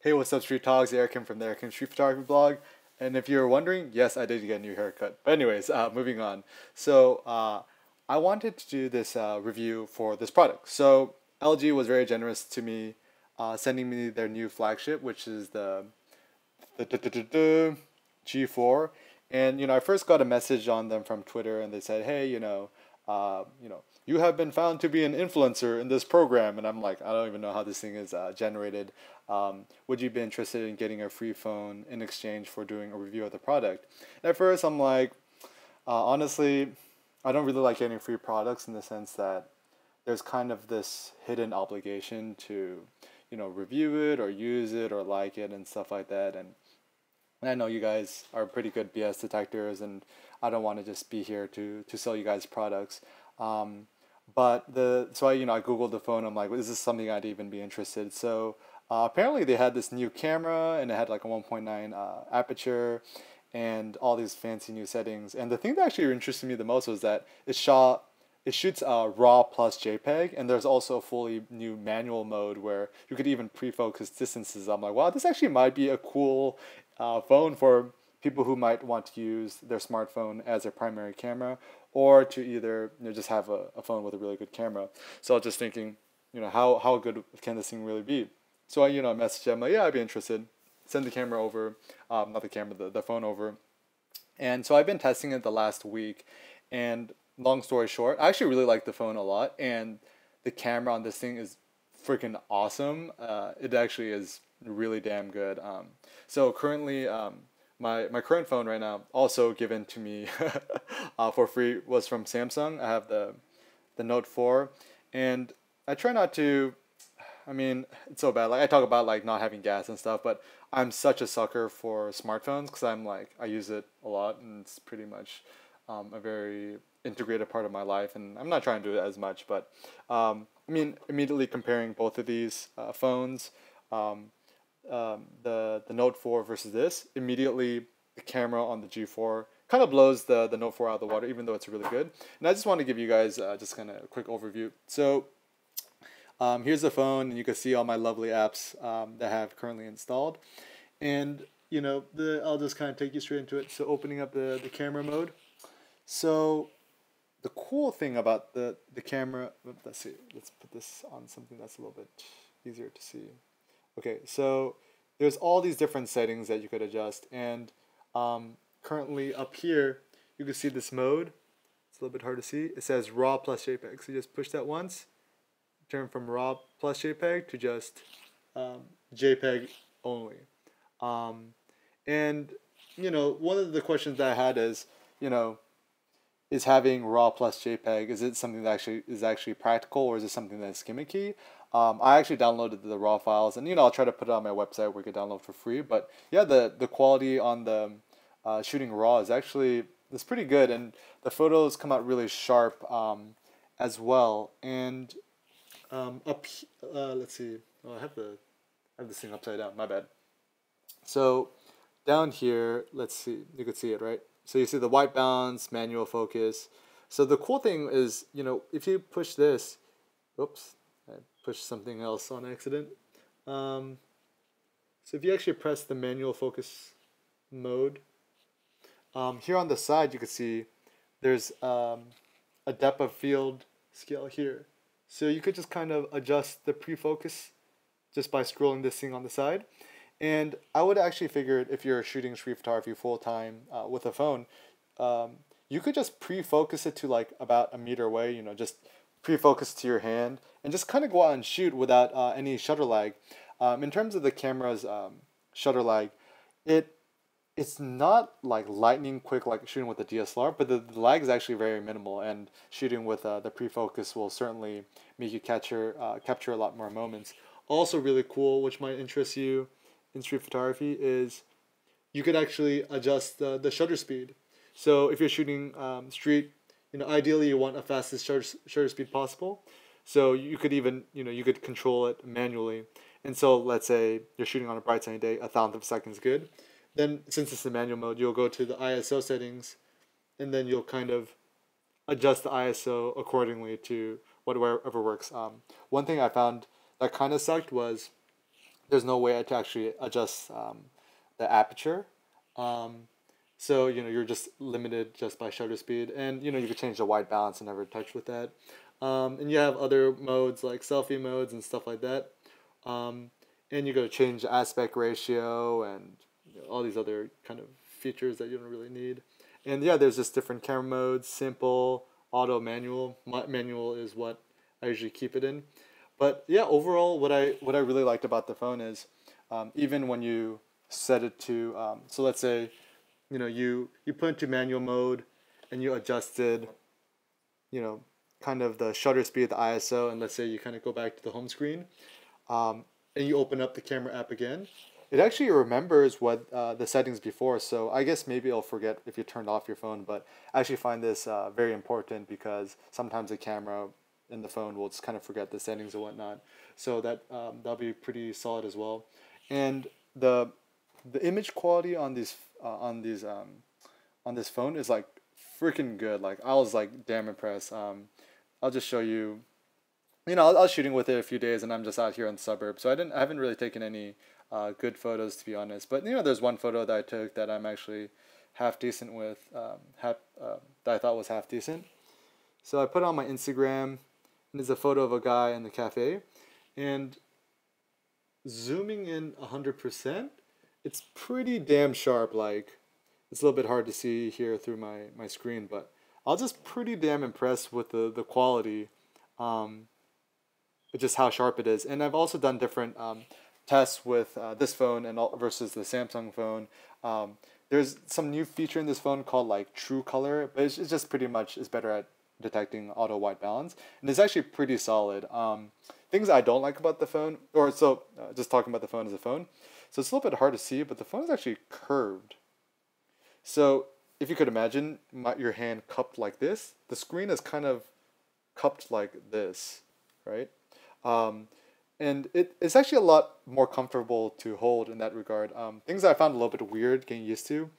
Hey, what's up, Street Talks? Eric from the Eric Street Photography blog. And if you're wondering, yes, I did get a new haircut. But anyways, moving on. I wanted to do this review for this product. So LG was very generous to me, sending me their new flagship, which is the G4. And I first got a message on them from Twitter, and they said, "Hey, you have been found to be an influencer in this program." And I'm like, I don't even know how this thing is generated. Would you be interested in getting a free phone in exchange for doing a review of the product? And at first, I'm like, honestly, I don't really like getting free products in the sense that there's kind of this hidden obligation to, review it or use it or like it and stuff like that. And I know you guys are pretty good BS detectors, and I don't want to just be here to sell you guys products. I googled the phone. I'm like, is this something I'd even be interested? So apparently they had this new camera, and it had like a 1.9 aperture, and all these fancy new settings. And the thing that actually interested me the most was that it shoots RAW plus JPEG, and there's also a fully new manual mode where you could even pre-focus distances. I'm like, wow, this actually might be a cool phone for people who might want to use their smartphone as their primary camera, or to either just have a phone with a really good camera. So I was just thinking, how good can this thing really be? So I messaged them like, yeah, I'd be interested. Send the camera over, not the camera, the phone over. And so I've been testing it the last week, and long story short, I actually really like the phone a lot, and the camera on this thing is freaking awesome. It actually is really damn good. So currently, my current phone right now, also given to me for free, was from Samsung. I have the Note 4, and I try not to. I mean, it's so bad. Like I talk about like not having gas and stuff, but I'm such a sucker for smartphones because I use it a lot, and it's pretty much a very integrated part of my life. And I'm not trying to do it as much, but immediately comparing both of these phones, the Note 4 versus this, immediately the camera on the G4 kind of blows the Note 4 out of the water, even though it's really good. And I just want to give you guys just kind of a quick overview. So here's the phone, and you can see all my lovely apps that I have currently installed. And I'll just kind of take you straight into it. So opening up the camera mode. So the cool thing about the camera, let's see, let's put this on something that's a little bit easier to see. Okay, so there's all these different settings that you could adjust, and currently up here you can see this mode. It's a little bit hard to see. It says RAW plus JPEG. So you just push that once, turn from RAW plus JPEG to just JPEG only. And one of the questions that I had is having RAW plus JPEG, is it something that is actually practical, or is it something that's gimmicky? I actually downloaded the RAW files, and I'll try to put it on my website where you can download for free. But yeah, the quality on the shooting RAW it's pretty good, and the photos come out really sharp as well. And let's see. Oh, I have this thing upside down. My bad. So down here, let's see. You can see it, right? So you see the white balance, manual focus. So the cool thing is, if you push this, oops, I pushed something else on accident. So if you actually press the manual focus mode, here on the side you can see there's a depth of field scale here. So you could just kind of adjust the pre-focus just by scrolling this thing on the side. And I would actually figure if you're shooting street photography full time with a phone, you could just pre-focus it to like about a meter away, just pre-focus to your hand and just kind of go out and shoot without any shutter lag. In terms of the camera's shutter lag, it's not like lightning quick like shooting with the DSLR, but the lag is actually very minimal, and shooting with the pre-focus will certainly make you capture a lot more moments. Also really cool, which might interest you in street photography, is you could actually adjust the shutter speed. So if you're shooting street, ideally you want a fastest shutter speed possible. So you could even, you could control it manually. And so let's say you're shooting on a bright sunny day, 1,000th of a second is good. Then since it's the manual mode, you'll go to the ISO settings, and then you'll kind of adjust the ISO accordingly to whatever works. One thing I found that kind of sucked was there's no way to actually adjust the aperture. Um, so you're just limited just by shutter speed, and you can change the white balance and never touch with that. And you have other modes like selfie modes and stuff like that. Um, and you go change the aspect ratio and all these other kind of features that you don't really need. And yeah, there's just different camera modes: simple, auto, manual. Manual is what I usually keep it in. But yeah, overall, what I really liked about the phone is, even when you set it to, so let's say, you put into manual mode, and you adjusted, you know, kind of the shutter speed, the ISO, and let's say you kind of go back to the home screen, and you open up the camera app again, it actually remembers what the settings before. So I guess maybe it'll forget if you turned off your phone, but I actually find this very important because sometimes the camera in the phone will just kind of forget the settings and whatnot. So that'll be pretty solid as well. And the image quality on on this phone is like freaking good. Like I was like damn impressed. I'll just show you. I was shooting with it a few days, and I'm just out here in the suburbs, so I haven't really taken any good photos to be honest. But there's one photo that I took that I'm actually half decent with, that I thought was half decent. So I put it on my Instagram, and there's a photo of a guy in the cafe, and zooming in 100%, it's pretty damn sharp. Like it's a little bit hard to see here through my screen, but I was just pretty damn impressed with the quality. Um, just how sharp it is. And I've also done different tests with this phone versus the Samsung phone. There's some new feature in this phone called like True Color, but it's just pretty much is better at detecting auto white balance, and it's actually pretty solid. Things I don't like about the phone, or so just talking about the phone as a phone. So it's a little bit hard to see, but the phone is actually curved. So if you could imagine your hand cupped like this, the screen is kind of cupped like this, right? Um, and it's actually a lot more comfortable to hold in that regard. Things that I found a little bit weird getting used to,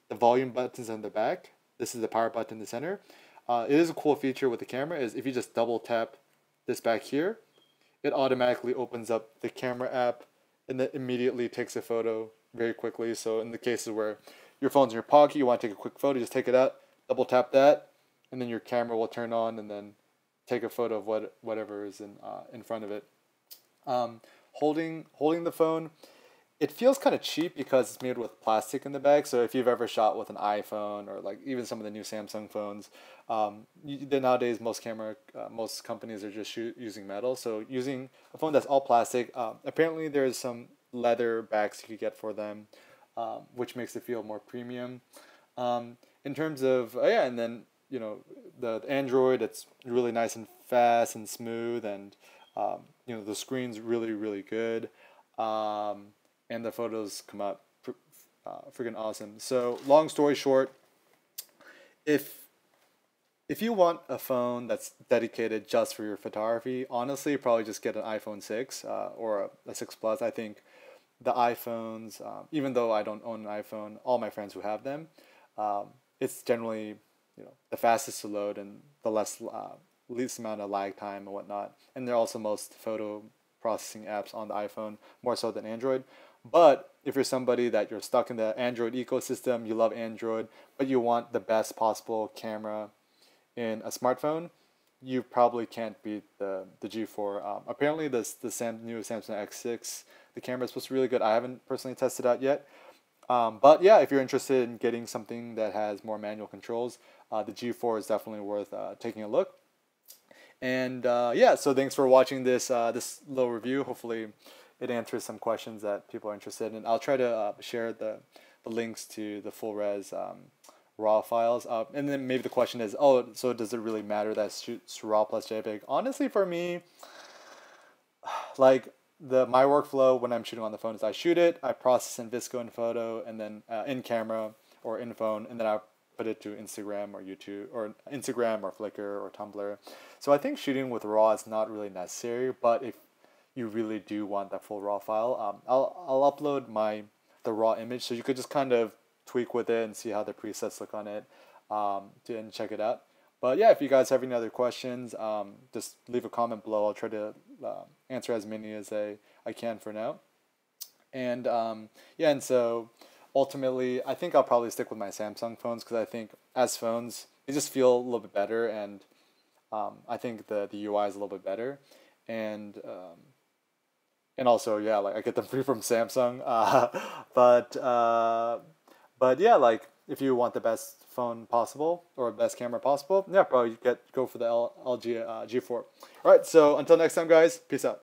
the volume buttons on the back. This is the power button in the center. It is a cool feature with the camera is if you just double tap this back here, it automatically opens up the camera app and then immediately takes a photo very quickly. So in the cases where your phone's in your pocket, you want to take a quick photo, just take it out, double tap that, and then your camera will turn on and then take a photo of whatever is in front of it. Holding the phone, it feels kind of cheap because it's made with plastic in the bag. So if you've ever shot with an iPhone or like even some of the new Samsung phones, nowadays most companies are just using metal. So using a phone that's all plastic, apparently there's some leather bags you could get for them, which makes it feel more premium. In terms of yeah, and then the Android, it's really nice and fast and smooth, and the screen's really good, and the photos come out freaking awesome. So long story short, if you want a phone that's dedicated just for your photography, honestly, probably just get an iPhone 6 or a 6 Plus. I think the iPhones, even though I don't own an iPhone, all my friends who have them, it's generally the fastest to load and the least amount of lag time and whatnot. And they're also most photo processing apps on the iPhone more so than Android. But if you're somebody that you're stuck in the Android ecosystem, you love Android, but you want the best possible camera in a smartphone, you probably can't beat the G4. Apparently, the new Samsung X6, the camera is supposed to be really good. I haven't personally tested out yet. But yeah, if you're interested in getting something that has more manual controls, the G4 is definitely worth taking a look. And yeah, so thanks for watching this little review. Hopefully, it answers some questions that people are interested in. I'll try to share the links to the full res RAW files. And then maybe the question is, oh, so does it really matter that shoots RAW plus JPEG? Honestly, for me, like my workflow when I'm shooting on the phone is I shoot it, I process in VSCO and photo, and then in camera or in phone, and then I put it to Instagram or YouTube or Instagram or Flickr or Tumblr. So I think shooting with RAW is not really necessary, but if you really do want that full RAW file, I'll upload the RAW image, so you could just kind of tweak with it and see how the presets look on it, and check it out. But yeah, if you guys have any other questions, just leave a comment below. I'll try to answer as many as I can for now. And yeah, and so ultimately, I think I'll probably stick with my Samsung phones because I think as phones, they just feel a little bit better, and I think the UI is a little bit better, and and also yeah, like I get them free from Samsung. But but yeah, like if you want the best phone possible or best camera possible, yeah, probably go for the LG G4. All right, so until next time, guys, peace out.